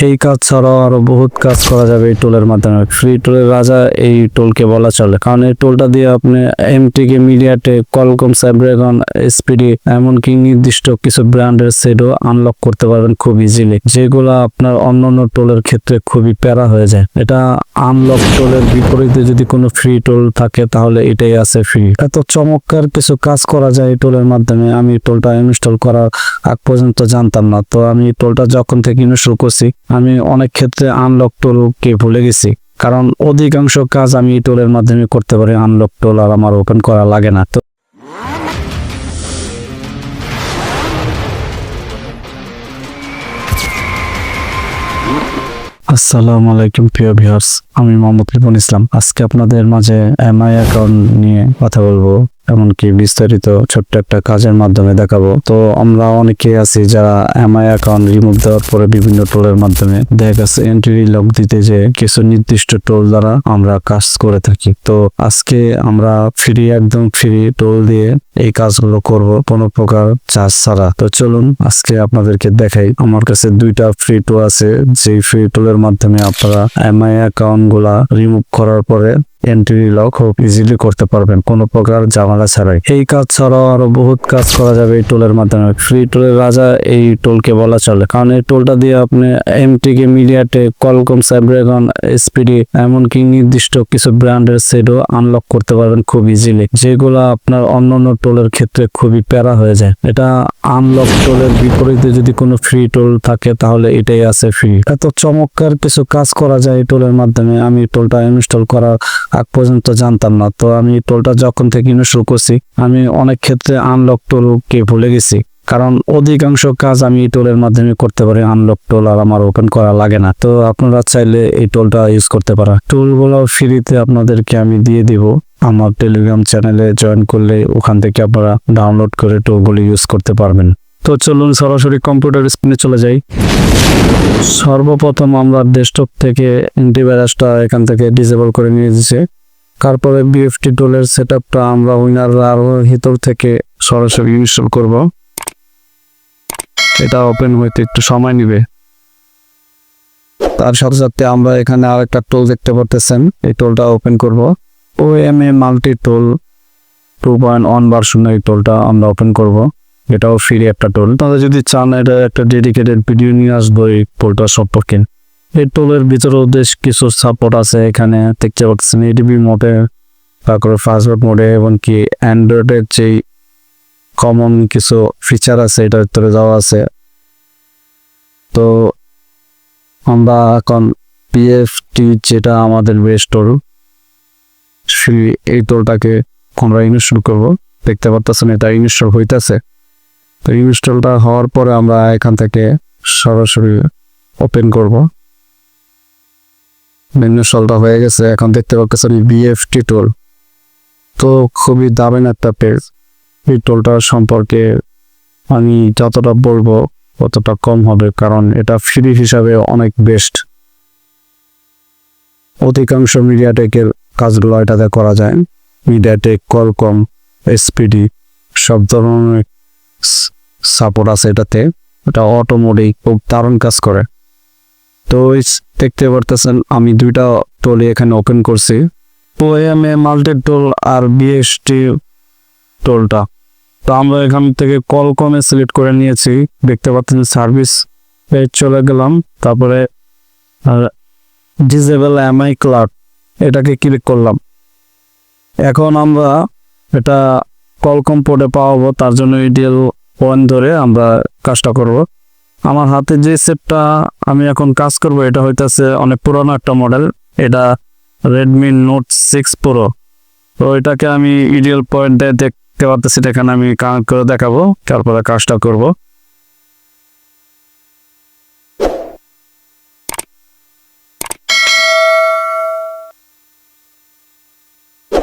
এই কাজ ছাড়াও আরো বহুত কাজ করা যাবে এই টুলের মাধ্যমে। ফ্রি টুলের রাজা এই টুলকে বলা চলে, কারণ এই টুলটা দিয়ে আপনি MTK, MediaTek, Qualcomm, Snapdragon, SPD এমনকি নির্দিষ্ট কিছু ব্র্যান্ডের সেটও আনলক করতে পারবেন খুব ইজিলি, যেগুলো আপনার অন্যান্য টুলের ক্ষেত্রে খুবই প্যারা হয়ে যায়। এটা আনলক টুলের বিপরীতে যদি কোনো ফ্রি টুল থাকে তাহলে এটাই আছে ফ্রি। এত চমৎকার কিছু কাজ করা যায় এই টুলের মাধ্যমে। আমি টুলটা ইনস্টল করার আগ পর্যন্ত জানতাম না, তো আমি টুলটা যখন থেকে ইনস্টল করছি আমি অনেক ক্ষেত্রে আনলক টুলকে ভুলে গেছি, কারণ অধিকাংশ কাজ আমি এই টুলের মাধ্যমে করতে পারি। আনলক টুল আর আমার ওপেন করা লাগে না। তো আসসালামু আলাইকুম প্রিয় ভিউয়ার্স, আমি মোহাম্মদ রিপন ইসলাম। আজকে আপনাদের মাঝে এমআই অ্যাকাউন্ট নিয়ে কথা বলবো, এমনকি বিস্তারিত ছোট্ট একটা কাজের মাধ্যমে দেখাবো। তো আমরা অনেকে আছি যারা এমআই অ্যাকাউন্ট রিমুভ দেওয়ার পরে বিভিন্ন টুলের মাধ্যমে দেখা গেছে এন্ট্রি লক দিতে যে কিছু নির্দিষ্ট টুল দ্বারা আমরা কাজ করে থাকি। তো আজকে আমরা একদম ফ্রি টুল দিয়ে এই কাজগুলো করব কোনো প্রকার চার্জ ছাড়া। তো চলুন আজকে আপনাদেরকে দেখাই। আমার কাছে দুইটা ফ্রি টুল আছে, যেই ফ্রি টুলের মাধ্যমে আপনারা এমআই অ্যাকাউন্ট গুলা রিমুভ করার পরে এন্ট্রি লক খুব ইজিলি করতে পারবেন কোনো প্রকার ঝামেলা ছাড়াই। এই কাজ ছাড়াও আরো বহুত কাজ করা যাবে এই টুলের মাধ্যমে। ফ্রি টুলের রাজা এই টুলকে বলা চলে, কারণ এই টুলটা দিয়ে আপনি MTK, MediaTek, Qualcomm, Snapdragon, SPD এমনকি নির্দিষ্ট কিছু ব্র্যান্ডের সেটও আনলক করতে পারবেন খুব ইজিলি, যেগুলো আপনার অন্যান্য টুলের ক্ষেত্রে খুবই প্যারা হয়ে যায়। এটা আনলক টুলের বিপরীতে যদি কোনো ফ্রি টুল থাকে তাহলে এটাই আছে ফ্রি। এত চমৎকার কিছু কাজ করা যায় এই টুলের মাধ্যমে। আমি টুলটা ইনস্টল করার আগ পর্যন্ত জানতাম না, তো আমি টুলটা যখন থেকে ইনস্টল করছি আমি অনেক ক্ষেত্রে আনলক টুলকে ভুলে গেছি, কারণ অধিকাংশ কাজ আমি এই টুলের মাধ্যমে করতে পারি। আনলক টুল আর আমার ওপেন করা লাগে না। তো আপনারা চাইলে এই টুলটা ইউজ করতে পারেন। টুলগুলো ফ্রিতে আপনাদেরকে আমি দিয়ে দিব। আমার টেলিগ্রাম চ্যানেলে জয়েন করলে ওখান থেকে আপনারা ডাউনলোড করে টুলগুলো ইউজ করতে পারবেন। তো চলুন সরাসরি কম্পিউটার স্ক্রিনে চলে যাই। সর্বপ্রথম আমরা ডেস্কটপ থেকে অ্যান্টিভাইরাসটা এখান থেকে ডিসেবল করে নিয়ে দিয়েছি। তারপরে বিএফটি টুলের সেটআপটা আমরা উইনার আর ভিতর থেকে সরাসরি ইনস্টল করব। এটা ওপেন হইতে একটু সময় নেবে। তার সাথে সাথে আমরা এখানে আরেকটা টুল দেখতে পারতেছেন, এই টুলটা ওপেন করব। ওএমএ মাল্টি টুল 2.1 ভার্সন, এই টুলটা আমরা ওপেন করব। এটাও ফ্রি একটা টুল। তাহলে যদি চান এটা একটা ডেডিকেটেড ভিডিও নিয়ে আসবো এই টুলটা সম্পর্কে। এই টুলের ভিতরেও বেশ কিছু সাপোর্ট আছে, এখানে দেখতে পাচ্ছেন এডিবি মোডে, তারপরে ফাস্টওয়ার্ড মোডে, এমনকি অ্যান্ড্রয়েডের যেই কমন কিছু ফিচার আছে এটার ভিতরে যাওয়া আছে। তো আমরা এখন পিএফটি যেটা আমাদের বেস্ট টুল, এই টুলটাকে আমরা ইনস্টল করব। দেখতে পাচ্ছেন এটা ইনস্টল হইতেছে। তো ইনস্টলটা হওয়ার পরে আমরা এখান থেকে সরাসরি ওপেন করব। ইনস্টলটা হয়ে গেছে। এখন দেখতে পাচ্ছেন বিএফটি টুল। তো খুবই দারুণ একটা পেজ। এই টুলটার সম্পর্কে আমি যতটা বলবো ততটা কম হবে, কারণ এটা ফ্রি হিসাবে অনেক বেস্ট। অধিকাংশ মিডিয়াটেকের কাজগুলো এটাতে করা যায়। মিডিয়াটেক, কলকম, এসপিডি সব ধরনের সাপোর্ট আছে এটাতে। এটা অটোমোডেই খুব দারুণ কাজ করে। তো দেখতে পারতেছেন আমি দুইটা টুল এখানে ওপেন করছি, ওএমএ মাল্টি টুল আর বিএসটি টুলটা। তো আমরা এখান থেকে কলকমে সিলেক্ট করে নিয়েছি। দেখতে পাচ্ছেন সার্ভিস পেজ চলে গেলাম, তারপরে ডিসেবল এমআই ক্লাউড এটাকে ক্লিক করলাম। এখন আমরা এটা কলকম পোর্টে পাওয়াবো, তার জন্য ইডিএল পয়েন্ট ধরে আমরা কাজটা করব। আমার হাতে যে সেটটা আমি এখন কাজ করব এটা হইতেছে অনেক পুরনো একটা মডেল, এটা রেডমি নোট 6 প্রো। তো এটাকে আমি ইডিএল পয়েন্টে দেখতে পাচ্ছি, এখানে আমি কানেক্ট করে দেখাবো, তারপরে কাজটা করব।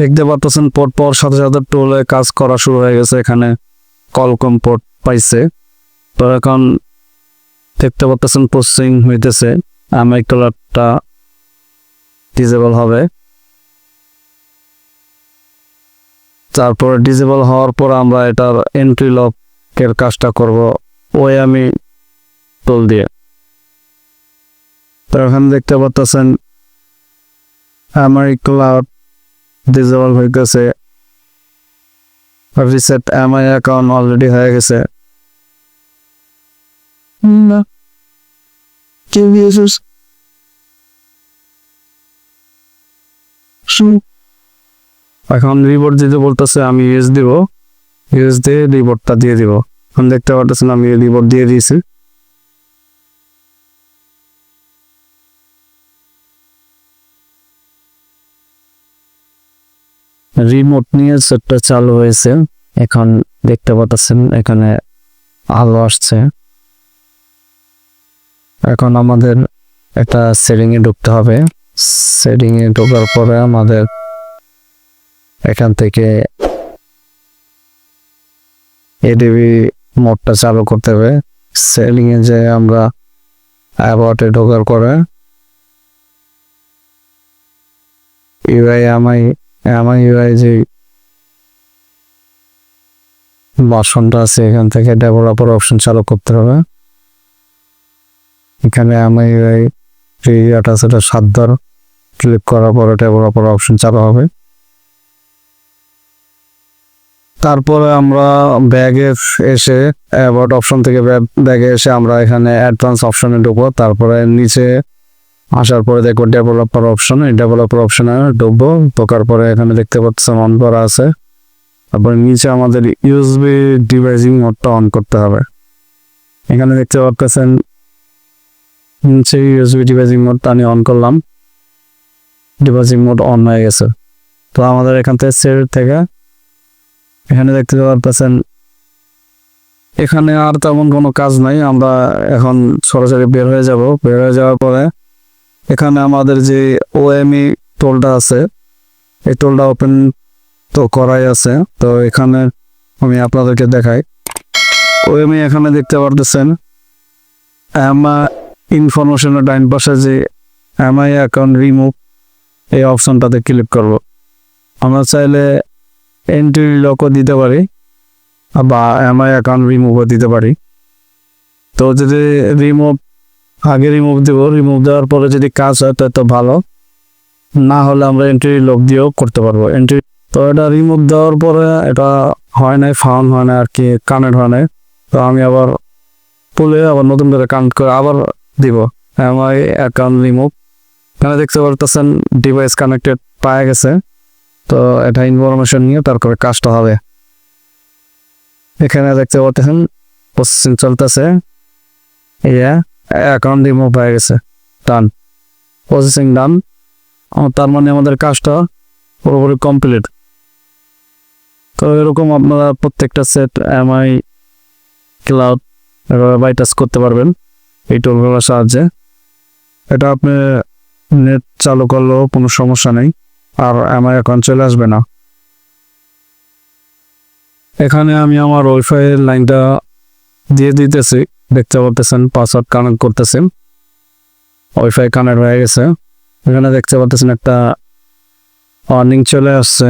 দেখতে পাচ্ছেন পোর্ট পাওয়ার সাথে সাথে টুলে কাজ করা শুরু হয়ে গেছে। এখানে কলকম পোর্ট পাইছে। তো এখন দেখতে পাচ্ছেন প্রসেসিং হইতেছে। এমআই ক্লাউডটা ডিসেবল হবে। তারপর ডিসেবল হওয়ার পর আমরা এটার এন্ট্রি লকের কাজটা করব ওএমই টুল দিয়ে। তো এখানে দেখতে পাচ্ছেন আমার ক্লাউড ডিসেবল হয়ে গেছে, রিসেট এমআই অ্যাকাউন্ট অলরেডি হয়ে গেছে। না এখন রিপোর্ট দিতে বলতেছে, আমি ইউএস দিব, ইউএস দিয়ে রিপোর্টটা দিয়ে দিব। এখন দেখতে পাচ্ছেন আমি রিপোর্ট দিয়ে দিয়েছি। রিমোট নিয়ে সেটটা চালু হয়েছে। এখন দেখতে পাচ্ছেন এখানে আলো আসছে। এখন আমাদের একটা সেটিং এ ঢুকতে হবে। সেটিং এ ঢোকার পরে আমাদের এখান থেকে এডিবি মোডটা চালু করতে হবে। সেটিং এ যে আমরা অ্যাবাউটে ঢোকার পরে ইউআই আমার ইউআই যে ভার্সনটা আছে এখান থেকে ডেভেলপার অপশন চালু করতে হবে। এখানে আমার ইউআই যে ইয়াটা সেটা 7 ক্লিক করার পরে ডেভেলপার অপশন চালু হবে। তারপরে আমরা ব্যাগে এসে অ্যাবাউট অপশন থেকে ব্যাগে এসে আমরা এখানে অ্যাডভান্স অপশনে ঢুকবো। তারপরে নিচে আসার পরে দেখবো ডেভেলপার অপশন, এই ডেভেলপার অপশনে ঢুকবো। ঢোকার পরে এখানে দেখতে পাচ্ছেন অন করা আছে। তারপরে নিচে আমাদের ইউএসবি ডিভাইসিং মোডটা অন করতে হবে। এখানে দেখতে পাচ্ছেন নিচে ইউএসবি ডিভাইসিং মোডটা আমি অন করলাম, ডিভাইসিং মোড অন হয়ে গেছে। তো আমাদের এখান থেকে সেট থেকে এখানে দেখতে পাচ্ছেন এখানে আর তেমন কোনো কাজ নাই। আমরা এখন সরাসরি বের হয়ে যাব। বের হয়ে যাওয়ার পরে এখানে আমাদের যে ওএমই টোলটা আছে, এই টোলটা ওপেন তো করাই আছে। তো এখানে আমি আপনাদেরকে দেখাই। ওএমই এখানে দেখতে পারতেছেন ইনফরমেশনের ডাইন পাশে যে এমআই অ্যাকাউন্ট রিমুভ, এই অপশনটাতে ক্লিক করব। আমরা চাইলে এন্ট্রি লকও দিতে পারি বা এমআই অ্যাকাউন্ট রিমুভও দিতে পারি। তো যদি আগে রিমুভ দেব, রিমুভ দেওয়ার পরে যদি কাজ হয় তো ভালো, না হলে আমরা এন্ট্রি লক দিয়েও করতে পারবো। তো এটা রিমুভ দেওয়ার পরে এটা হয় নাই, ফাউন্ড হয় না আর কি, কানেক্ট হয় নাই। তো আমি আবার তুলে আবার নতুন করে কানেক্ট করে আবার দিব এমআই অ্যাকাউন্ট রিমুভ। এখানে দেখতে পারতেছেন ডিভাইস কানেক্টেড পাওয়া গেছে। তো এটা ইনফরমেশন নিয়ে তারপরে কাজটা হবে। এখানে দেখতে পাচ্ছেন প্রসেসিং চলতেছে, অ্যাকাউন্ট রিমুভ হয়ে গেছে, ডান, প্রসেসিং ডান। তার মানে আমাদের কাজটা পুরোপুরি কমপ্লিট। তো এরকম আপনারা প্রত্যেকটা সেট এমআই ক্লাউড বাইপাস করতে পারবেন এই টুলগুলোর সাহায্যে। এটা আপনি নেট চালু করলেও কোনো সমস্যা নেই, আর এমআই অ্যাকাউন্ট চলে আসবে না। এখানে আমি আমার ওয়াইফাই লাইনটা দিয়ে দিতেছি, দেখতে পাচ্ছেন পাসওয়ার্ড কানেক্ট করতেছেন, ওয়াইফাই কানেক্ট হয়ে গেছে। এখানে দেখতে পাচ্ছেন একটা ওয়ার্নিং চলে আসছে,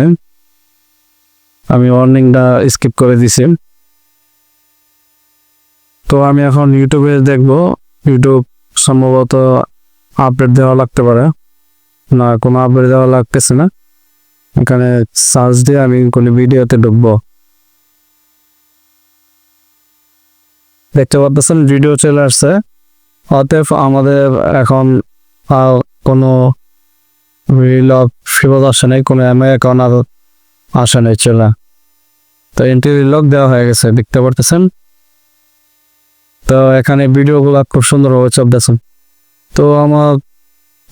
আমি ওয়ার্নিংটা স্কিপ করে দিছি। তো আমি এখন ইউটিউবে দেখব, ইউটিউব সম্ভবত আপডেট দেওয়া লাগতে পারে, না কোনো আপডেট দেওয়া লাগতেছে না। এখানে সার্চ দিয়ে আমি কোনো ভিডিওতে ঢুকবো। দেখতে পাচ্ছেন ভিডিও চলে আসছে, অতএব আমাদের এখন কোনো রিলক ফিরত আসে নাই, কোনো এমআই অ্যাকাউন্ট আর আসে নাই চলে। তো এন্ট্রি রিলক দেওয়া হয়ে গেছে, দেখতে পারতেছেন। তো এখানে ভিডিওগুলো খুব সুন্দরভাবে চলতেছেন। তো আমার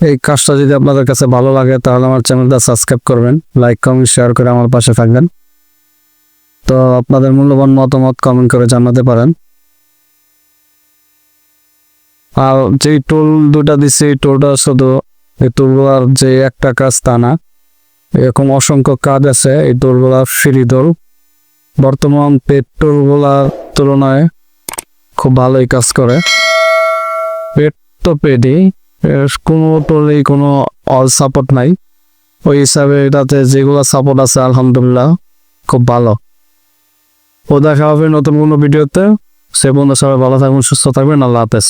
এই কাজটা যদি আপনাদের কাছে ভালো লাগে তাহলে আমার চ্যানেলটা সাবস্ক্রাইব করবেন, লাইক কমেন্ট শেয়ার করে আমার পাশে থাকবেন। তো আপনাদের মূল্যবান মতামত কমেন্ট করে জানাতে পারেন। আর যে টুল দুটা দিচ্ছে, এই টুলটা শুধু এই টুলগুলার যে একটা কাজ তা না, এরকম অসংখ্য কাজ আছে। এই টুলগুলা ফ্রি টুল, বর্তমান পেড টুলগুলার তুলনায় খুব ভালোই কাজ করে। পেড তো পেডই, কোনো টুলেই কোনো অল সাপোর্ট নাই, ওই হিসাবে এটাতে যেগুলো সাপোর্ট আছে আলহামদুলিল্লাহ খুব ভালো। ও দেখা হবে নতুন কোনো ভিডিওতে। সে বন্ধু সবাই ভালো থাকবেন, সুস্থ থাকবেন, আল্লাহ হাফেজ।